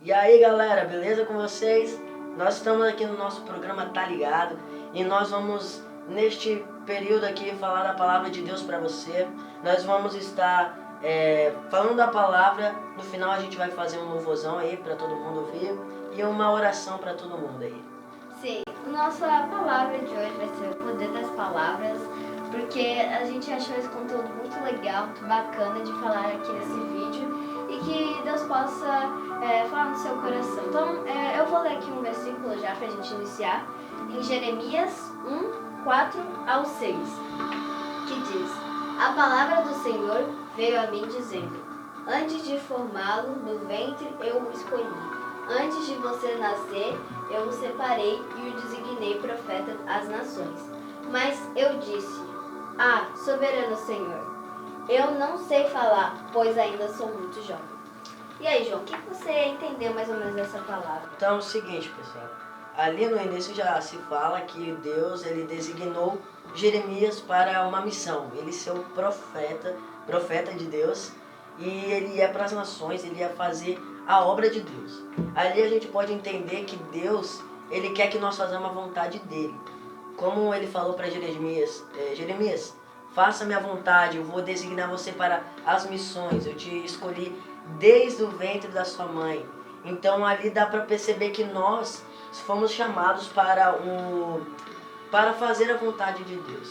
E aí galera, beleza com vocês? Nós estamos aqui no nosso programa Tá Ligado e nós vamos neste período aqui falar da palavra de Deus para você. Nós vamos estar falando da palavra, no final a gente vai fazer um louvorzão aí para todo mundo ouvir e uma oração para todo mundo aí. Sim, nossa palavra de hoje vai ser o poder das palavras, porque a gente achou esse conteúdo muito legal, muito bacana de falar aqui nesse vídeo e que Deus possa falar no seu coração. Então, eu vou ler aqui um versículo já pra gente iniciar, em Jeremias 1, 4 ao 6, que diz: A palavra do Senhor veio a mim dizendo: Antes de formá-lo no ventre eu o escolhi. Antes de você nascer, eu o separei e o designei profeta às nações. Mas eu disse: Ah, soberano Senhor, eu não sei falar, pois ainda sou muito jovem. E aí, João, o que você entendeu mais ou menos dessa palavra? Então é o seguinte, pessoal, ali no início já se fala que Deus ele designou Jeremias para uma missão, ele ser o profeta de Deus, e ele ia para as nações, ele ia fazer a obra de Deus. Ali a gente pode entender que Deus, ele quer que nós façamos a vontade dele. Como ele falou para Jeremias, Jeremias, faça minha vontade, eu vou designar você para as missões, eu te escolhi desde o ventre da sua mãe. Então ali dá para perceber que nós fomos chamados para fazer a vontade de Deus.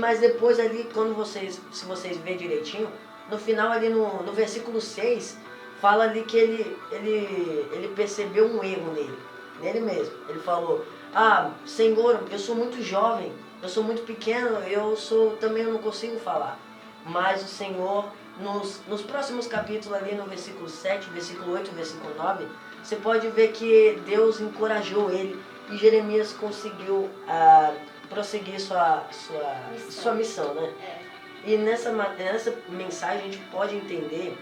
Mas depois ali, se vocês verem direitinho, no final ali no versículo 6, fala ali que ele percebeu um erro nele mesmo. Ele falou: Ah, Senhor, eu sou muito jovem, eu sou muito pequeno, também eu não consigo falar. Mas o Senhor, nos próximos capítulos ali no versículo 7, versículo 8, versículo 9, você pode ver que Deus encorajou ele e Jeremias conseguiu prosseguir sua missão, né? E nessa mensagem a gente pode entender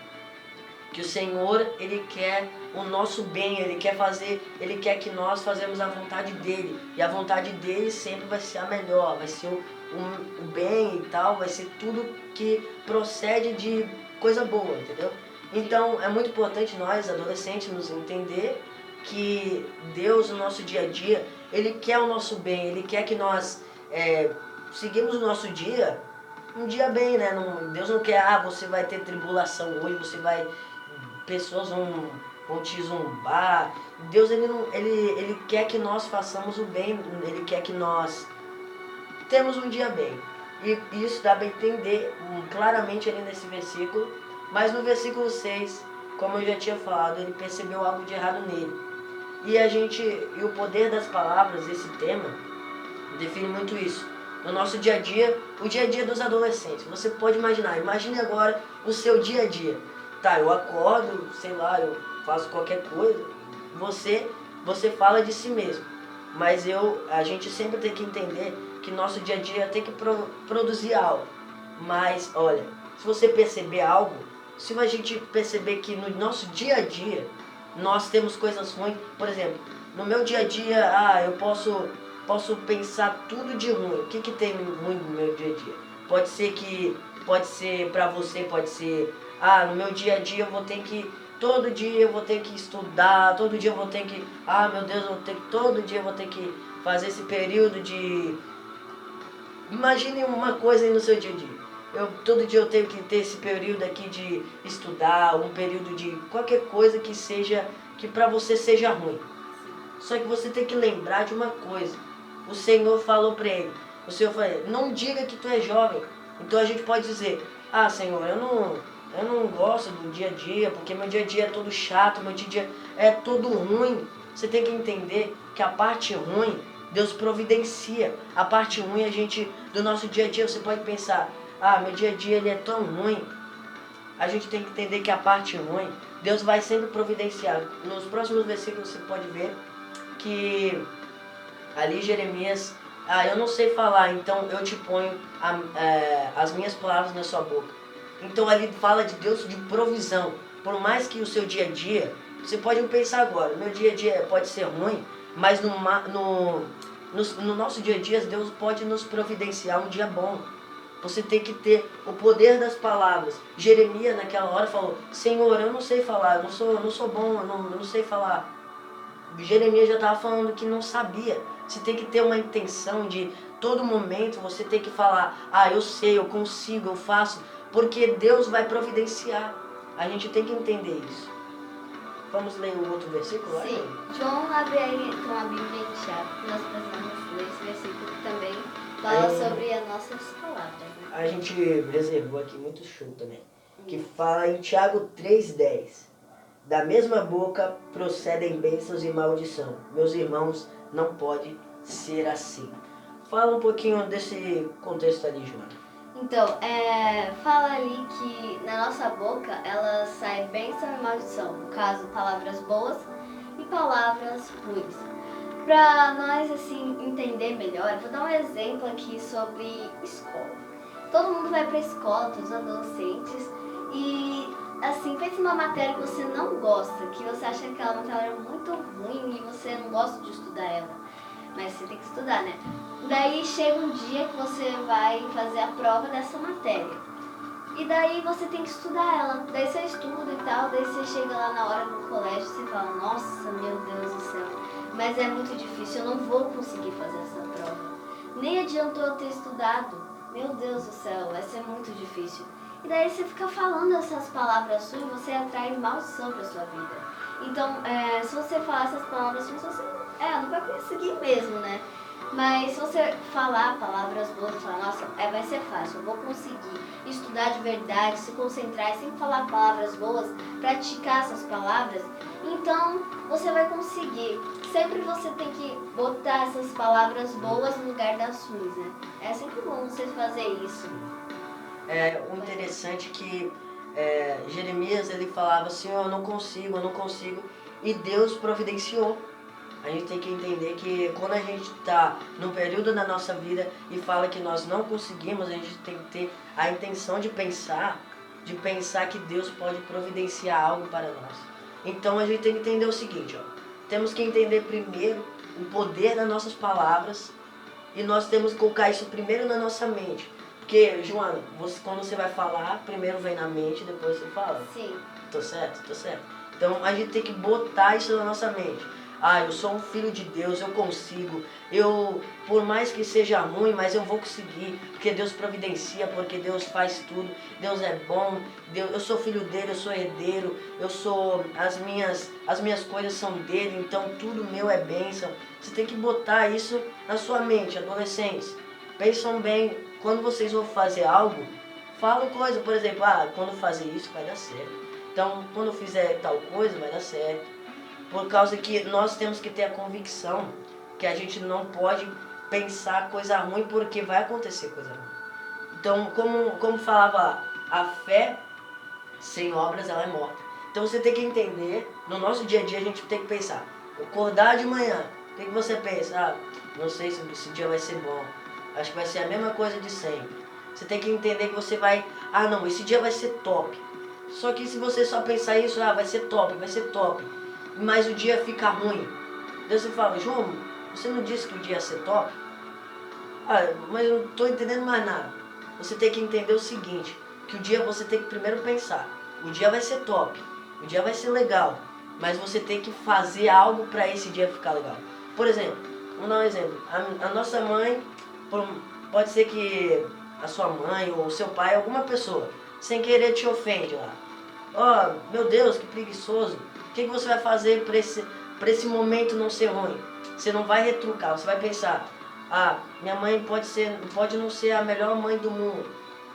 que o Senhor, ele quer o nosso bem, ele quer que nós fazemos a vontade dele. E a vontade dele sempre vai ser a melhor, vai ser o bem e tal, vai ser tudo que procede de coisa boa, entendeu? Então é muito importante nós, adolescentes, nos entender que Deus, no nosso dia a dia, ele quer o nosso bem, ele quer que nós seguimos o nosso dia, um dia bem, né? Deus não quer, você vai ter tribulação hoje, pessoas vão te zombar. Deus ele quer que nós façamos o bem, ele quer que nós temos um dia bem. E isso dá para entender claramente ali nesse versículo. Mas no versículo 6, como eu já tinha falado, ele percebeu algo de errado nele. E o poder das palavras, esse tema, define muito isso. No nosso dia a dia, o dia a dia dos adolescentes. Você pode imagine agora o seu dia a dia. Tá, eu acordo, sei lá, eu faço qualquer coisa. Você fala de si mesmo. Mas a gente sempre tem que entender que nosso dia a dia tem que produzir algo. Mas, olha, se você perceber algo, se a gente perceber que no nosso dia a dia nós temos coisas ruins, por exemplo, no meu dia a dia, eu posso pensar tudo de ruim. O que tem ruim no meu dia a dia? Pode ser pra você, pode ser, no meu dia a dia todo dia eu vou ter que estudar, todo dia eu vou ter que, meu Deus, todo dia eu vou ter que fazer esse período de... Imagine uma coisa aí no seu dia a dia. Todo dia eu tenho que ter esse período aqui de estudar, um período de qualquer coisa que pra você seja ruim. Só que você tem que lembrar de uma coisa. O Senhor falou pra ele, não diga que tu é jovem. Então a gente pode dizer, Senhor, eu não gosto do dia a dia, porque meu dia a dia é todo chato, meu dia a dia é todo ruim. Você tem que entender que a parte ruim, Deus providencia. A parte ruim, do nosso dia a dia, você pode pensar, meu dia a dia ele é tão ruim. A gente tem que entender que a parte ruim, Deus vai sempre providenciar. Nos próximos versículos você pode ver que ali Jeremias, eu não sei falar, então eu te ponho as minhas palavras na sua boca. Então ali fala de Deus de provisão. Por mais que o seu dia a dia, você pode pensar agora, meu dia a dia pode ser ruim, mas no nosso dia a dia Deus pode nos providenciar um dia bom. Você tem que ter o poder das palavras. Jeremias naquela hora falou, Senhor, eu não sei falar, eu não sou bom, eu não sei falar. Jeremias já estava falando que não sabia. Você tem que ter uma intenção de todo momento você tem que falar, eu sei, eu consigo, eu faço, porque Deus vai providenciar. A gente tem que entender isso. Vamos ler o outro versículo? Sim. João abre aí com a Bíblia em Tiago, que nós precisamos ler esse versículo que também fala sobre as nossas palavras. Né? A gente reservou aqui muito show também. Que fala em Tiago 3,10. Da mesma boca procedem bênçãos e maldição. Meus irmãos, não pode ser assim. Fala um pouquinho desse contexto ali, Joana. Então, fala ali que na nossa boca ela sai bênção e maldição. No caso, palavras boas e palavras ruins. Para nós, assim, entender melhor, vou dar um exemplo aqui sobre escola. Todo mundo vai para a escola, todos os adolescentes, e assim, pensa em uma matéria que você não gosta, que você acha que aquela matéria é muito ruim e você não gosta de estudar ela. Mas você tem que estudar, né? Daí chega um dia que você vai fazer a prova dessa matéria. E daí você tem que estudar ela. Daí você estuda e tal, daí você chega lá na hora no colégio e você fala, nossa, meu Deus do céu, mas é muito difícil, eu não vou conseguir fazer essa prova. Nem adiantou eu ter estudado. Meu Deus do céu, vai ser muito difícil. E daí você fica falando essas palavras suas e você atrai maldição para sua vida. Então, se você falar essas palavras suas, você não vai conseguir mesmo, né? Mas se você falar palavras boas, falar, nossa, vai ser fácil, eu vou conseguir estudar de verdade, se concentrar e sempre falar palavras boas, praticar essas palavras, então você vai conseguir. Sempre você tem que botar essas palavras boas no lugar das ruins, né? É sempre bom você fazer isso. O interessante é que Jeremias ele falava assim, eu não consigo, e Deus providenciou. A gente tem que entender que quando a gente está num período da nossa vida e fala que nós não conseguimos, a gente tem que ter a intenção de pensar que Deus pode providenciar algo para nós. Então a gente tem que entender o seguinte, temos que entender primeiro o poder das nossas palavras e nós temos que colocar isso primeiro na nossa mente. Porque, Joana, quando você vai falar, primeiro vem na mente, depois você fala. Sim. Tô certo? Tô certo. Então a gente tem que botar isso na nossa mente. Eu sou um filho de Deus, eu consigo. Por mais que seja ruim, mas eu vou conseguir. Porque Deus providencia, porque Deus faz tudo. Deus é bom. Eu sou filho dele, eu sou herdeiro. As minhas coisas são dele, então tudo meu é bênção. Você tem que botar isso na sua mente, adolescentes. Pensam bem, quando vocês vão fazer algo, falam coisa, por exemplo, quando fazer isso vai dar certo. Então, quando fizer tal coisa, vai dar certo. Por causa que nós temos que ter a convicção que a gente não pode pensar coisa ruim porque vai acontecer coisa ruim. Então, como falava lá, a fé sem obras ela é morta. Então você tem que entender, no nosso dia a dia a gente tem que pensar, acordar de manhã, o que você pensa? Não sei se esse dia vai ser bom, acho que vai ser a mesma coisa de sempre. Você tem que entender que você vai, não, esse dia vai ser top. Só que se você só pensar isso, vai ser top, mas o dia fica ruim. Daí você fala, João, você não disse que o dia ia ser top? Mas eu não estou entendendo mais nada. Você tem que entender o seguinte, que o dia você tem que primeiro pensar, o dia vai ser top, o dia vai ser legal, mas você tem que fazer algo para esse dia ficar legal. Por exemplo, vamos dar um exemplo, a nossa mãe, pode ser que a sua mãe ou o seu pai, alguma pessoa, sem querer te ofende lá. Meu Deus, que preguiçoso. O que você vai fazer para esse momento não ser ruim? Você não vai retrucar, você vai pensar, minha mãe pode não ser a melhor mãe do mundo,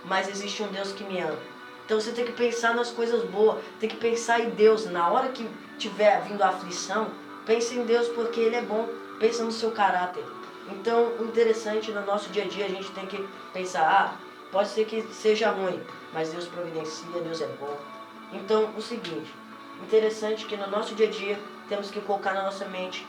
mas existe um Deus que me ama. Então você tem que pensar nas coisas boas, tem que pensar em Deus. Na hora que tiver vindo a aflição, pense em Deus porque Ele é bom, pensa no seu caráter. Então o interessante no nosso dia a dia a gente tem que pensar, pode ser que seja ruim, mas Deus providencia, Deus é bom. Então o seguinte, interessante que no nosso dia a dia temos que colocar na nossa mente,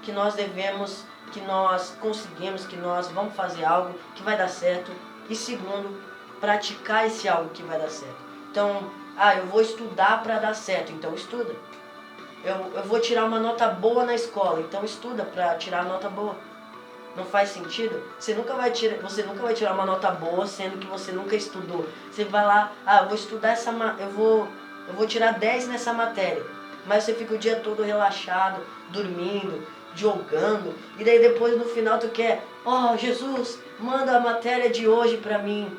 que nós devemos, que nós conseguimos, que nós vamos fazer algo que vai dar certo. E segundo, praticar esse algo que vai dar certo. Então, eu vou estudar para dar certo, então estuda. Eu vou tirar uma nota boa na escola, então estuda para tirar a nota boa. não faz sentido, você nunca vai tirar uma nota boa sendo que você nunca estudou. Você vai lá, eu vou estudar eu vou tirar 10 nessa matéria, mas você fica o dia todo relaxado, dormindo, jogando, e daí depois no final tu quer, Jesus, manda a matéria de hoje pra mim.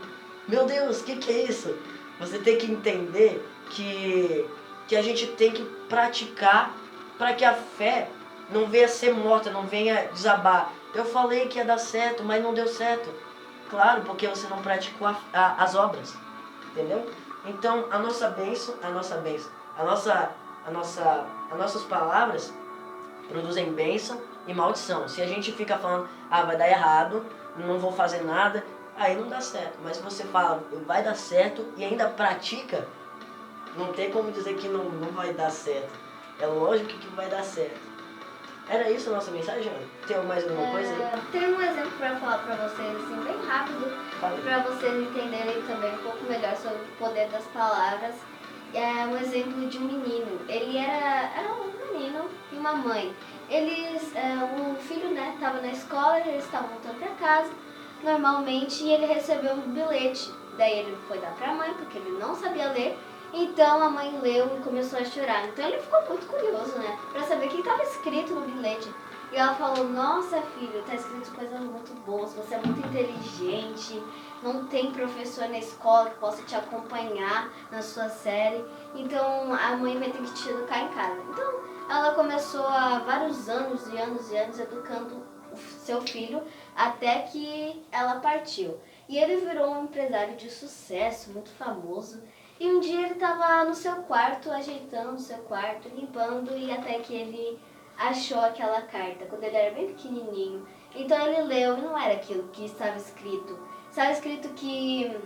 Meu Deus, o que é isso? Você tem que entender que a gente tem que praticar para que a fé não venha ser morta, não venha desabar. Eu falei que ia dar certo, mas não deu certo. Claro, porque você não praticou as obras. Entendeu? Então, a nossa bênção, as nossas palavras produzem bênção e maldição. Se a gente fica falando, vai dar errado, não vou fazer nada, aí não dá certo. Mas se você fala, vai dar certo e ainda pratica, não tem como dizer que não vai dar certo. É lógico que vai dar certo. Era isso a nossa mensagem, Ana? Tem mais alguma coisa aí? Tem um exemplo para falar para vocês, assim, bem rápido, para vocês entenderem também um pouco melhor sobre o poder das palavras. É um exemplo de um menino. Ele era um menino e uma mãe. O filho, né, estava na escola, eles estavam voltando para casa, normalmente, e ele recebeu um bilhete. Daí ele foi dar para a mãe, porque ele não sabia ler. Então a mãe leu e começou a chorar. Então ele ficou muito curioso, né, para saber o que estava escrito no bilhete. E ela falou, nossa filho, tá escrito coisas muito boas, você é muito inteligente, não tem professor na escola que possa te acompanhar na sua série, então a mãe vai ter que te educar em casa. Então ela começou há vários anos e anos e anos educando o seu filho até que ela partiu. E ele virou um empresário de sucesso, muito famoso. E um dia ele estava no seu quarto, ajeitando o seu quarto, limpando, e até que ele achou aquela carta, quando ele era bem pequenininho. Então ele leu e não era aquilo que estava escrito. Estava escrito que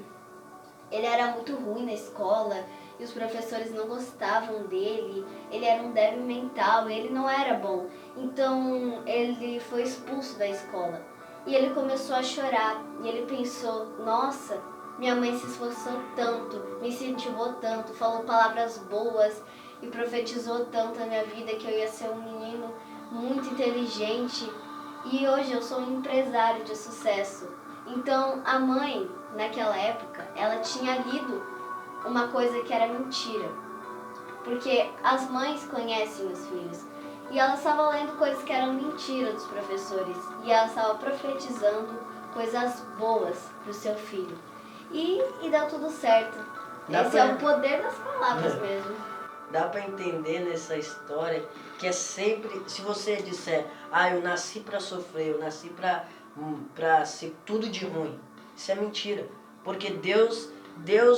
ele era muito ruim na escola e os professores não gostavam dele, ele era um débil mental, ele não era bom. Então ele foi expulso da escola. E ele começou a chorar e ele pensou, nossa, minha mãe se esforçou tanto, me incentivou tanto, falou palavras boas e profetizou tanto na minha vida que eu ia ser um menino muito inteligente. E hoje eu sou um empresário de sucesso. Então a mãe, naquela época, ela tinha lido uma coisa que era mentira. Porque as mães conhecem os filhos. E ela estava lendo coisas que eram mentira dos professores. E ela estava profetizando coisas boas para o seu filho. E deu tudo certo. Esse é o poder das palavras mesmo. Dá para entender nessa história que é sempre, se você disser, eu nasci para sofrer, eu nasci para ser tudo de ruim, isso é mentira. Porque Deus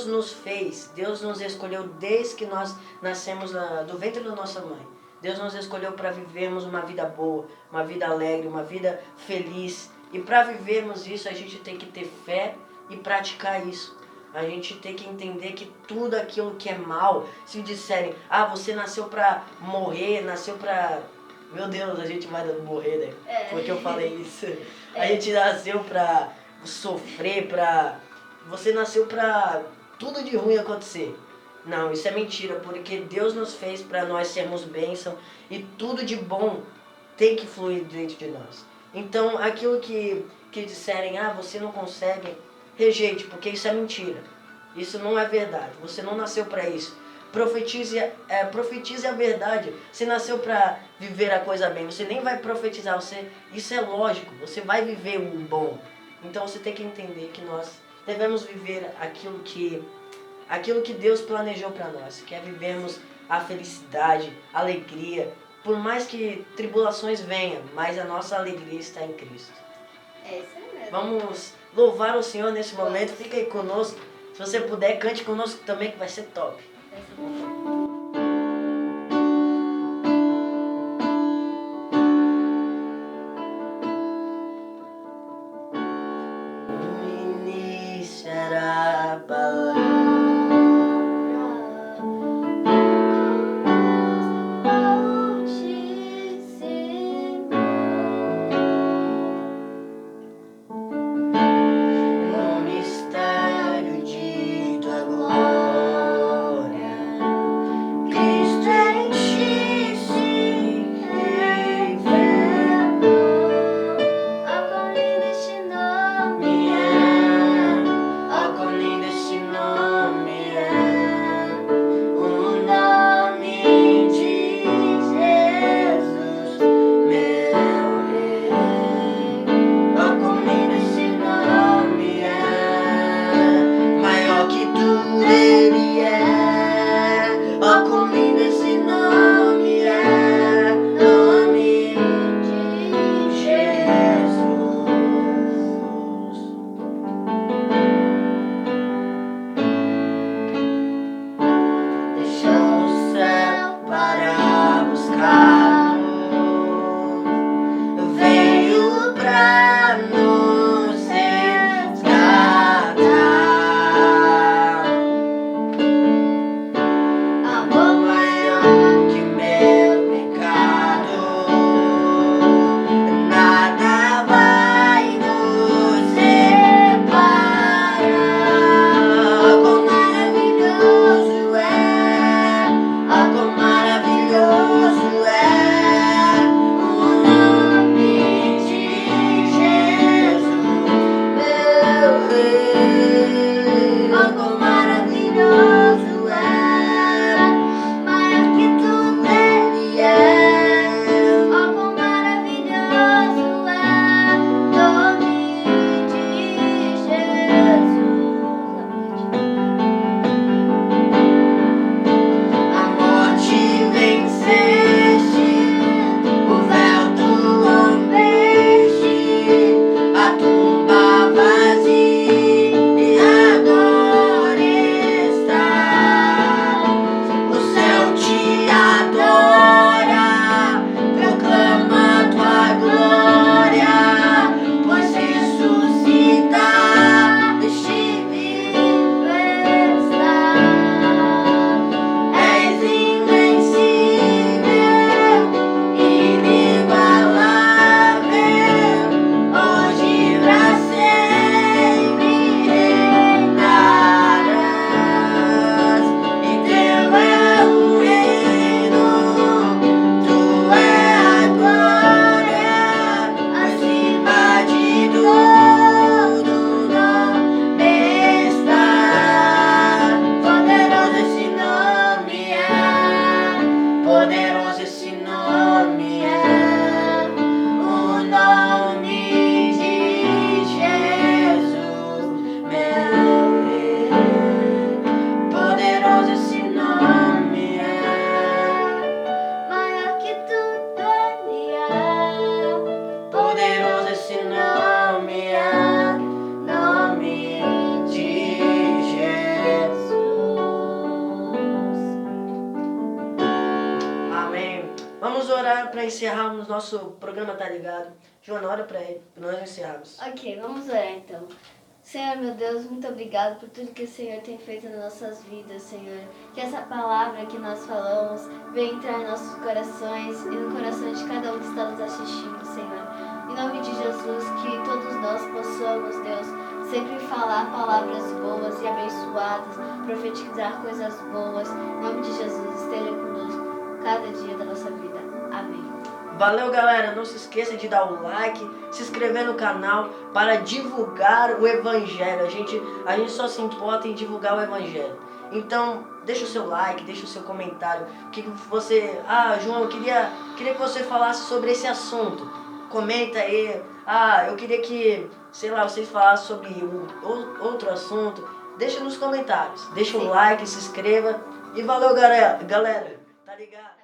nos fez, Deus nos escolheu desde que nós nascemos do ventre da nossa mãe. Deus nos escolheu para vivermos uma vida boa, uma vida alegre, uma vida feliz. E para vivermos isso, a gente tem que ter fé e praticar isso. A gente tem que entender que tudo aquilo que é mal, se disserem, você nasceu para morrer, nasceu para... Meu Deus, a gente vai morrer, né? Porque eu falei isso. A gente nasceu para sofrer, você nasceu para tudo de ruim acontecer. Não, isso é mentira, porque Deus nos fez para nós sermos bênção e tudo de bom tem que fluir dentro de nós. Então, aquilo que disserem, você não consegue, rejeite, porque isso é mentira. Isso não é verdade. Você não nasceu para isso. Profetize a verdade. Você nasceu para viver a coisa bem. Você nem vai profetizar. Isso é lógico. Você vai viver o bom. Então você tem que entender que nós devemos viver aquilo que Deus planejou para nós. Que é vivermos a felicidade, a alegria. Por mais que tribulações venham, mas a nossa alegria está em Cristo. É isso aí mesmo. Vamos louvar o Senhor nesse momento. Fica aí conosco. Se você puder, cante conosco também, que vai ser top. Vai ser bom. No início era a palavra. No mistério de tua glória. vamos orar para encerrarmos nosso programa, tá ligado? Joana, ora para nós encerrarmos. Ok, vamos orar então. Senhor, meu Deus, muito obrigado por tudo que o Senhor tem feito nas nossas vidas, Senhor. Que essa palavra que nós falamos venha entrar em nossos corações e no coração de cada um que está nos assistindo, Senhor. Em nome de Jesus, que todos nós possamos, Deus, sempre falar palavras boas e abençoadas, profetizar coisas boas. Em nome de Jesus, esteja conosco cada dia da nossa vida. Amém. Valeu, galera. Não se esqueça de dar o like, se inscrever no canal para divulgar o Evangelho. A gente só se importa em divulgar o Evangelho. Então, deixa o seu like, deixa o seu comentário. O que você... João, eu queria que você falasse sobre esse assunto. Comenta aí. Eu queria que, sei lá, vocês falassem sobre outro assunto. Deixa nos comentários. Deixa o like, se inscreva. E valeu, galera. Tá ligado?